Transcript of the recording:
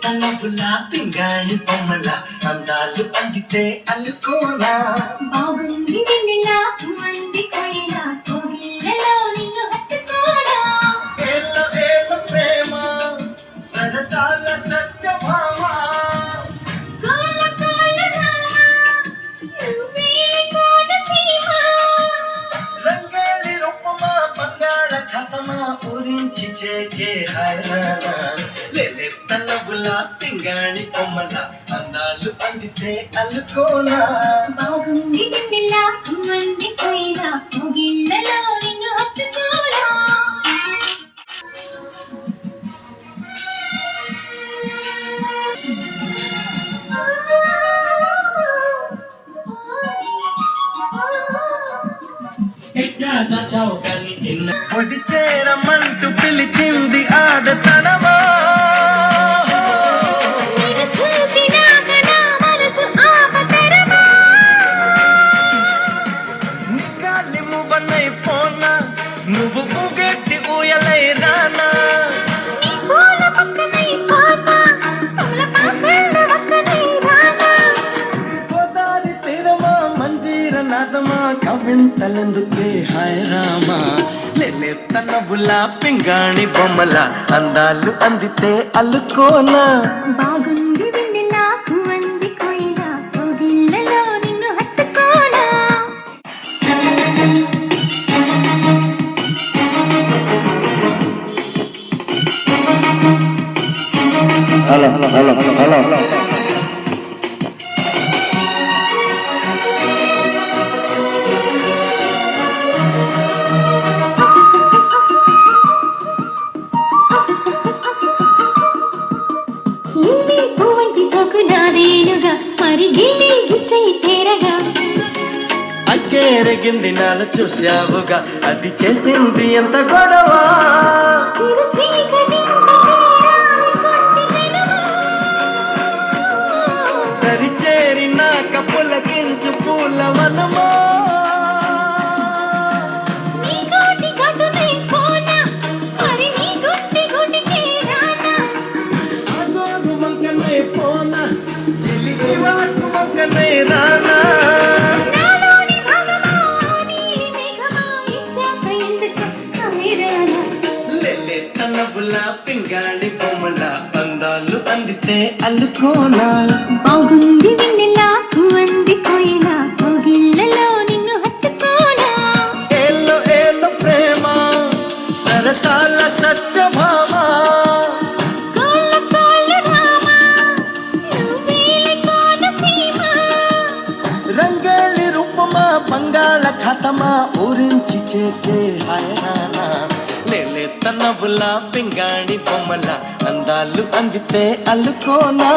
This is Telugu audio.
తనవులా పింగాణి బొమ్మల అందాలు అందితే అల్లుకోనా బాగుంది వెన్నెలా మంది కోయిలా కోగిళ్ళలో నిన్ను హత్తుకోనా ఏలో ఏలో ప్రేమ సరసాల సత్యభామ కోల కోల రామ నువ్వే కోనసీమ రంగేలి రూపమా బంగాళ ఖాతమా ఊరించి చేకే హైరానా లేలే తనవులా పింగాణి బొమ్మల అందాలు అందితే అల్లుకోనా బాగుంది వెన్నెలా మంది కోయిలా కోగిళ్ళలో నిన్ను హత్తుకోనా ఎట్లా చౌకని నిన్న పొడి చేరమంటూ పిలిచింది ఆడతనమా నిన్ను చూసినాక నా మనసు ఆపతరమా నిగాలి మువ్వనై పోనా నువ్వు ఊగెట్టి ఊయలై రానా నీ పూల పక్కనై పోతా పూల పాకళ్ళ పక్కనై రానా గోదారి తీరమా మంజీర నాదమా కవింతలెందుకే హాయ్ రామా లేలే తనవులా పింగాణి బొమ్మల అందాలు అందితే అల్లుకోనా బాగుంది వెన్నెలా మంది కోయిలా కోగిళ్ళలో నిన్ను హత్తుకోనా hello hello hello hello lily పువ్వంటి సోకు నాదేనుగా మరి గిల్లి గిచ్చై తేరగా అక్కేరగింది నాల చూశావుగా అది చేసింది ఎంత గొడవ చిరు చీకటింటి తీరాలి కొట్టి తెనుమా దరి చేరినాక పులకించు పూలవనమా నీ కోటి గటునై పోనా మరి నీ గుండె గుడికే రానా ఆగోగు వంకనై పోనా చిలికి వాకు వంకనై రానా నాలోని భాగమా నీలి మేఘమా ఇచ్చాక ఎందుకు హైరానా లేలే తనవులా పింగాణి బొమ్మల అందాలు అందితే అల్లుకోనా బాగుంది వెన్నెలా మంది కోయిలా కోగిళ్ళలో నిన్ను హత్తుకోనా ఏలో ఏలో ప్రేమ సరసాల సత్యభామ కోల కోల రామ నువ్వేలే కోనసీమ రంగేలి రూపమా బంగాళ ఖాతమా ఊరించి చేకే హైరానా లేలే తనవులా పింగాణి బొమ్మల అందాలు అందితే అల్లుకోనా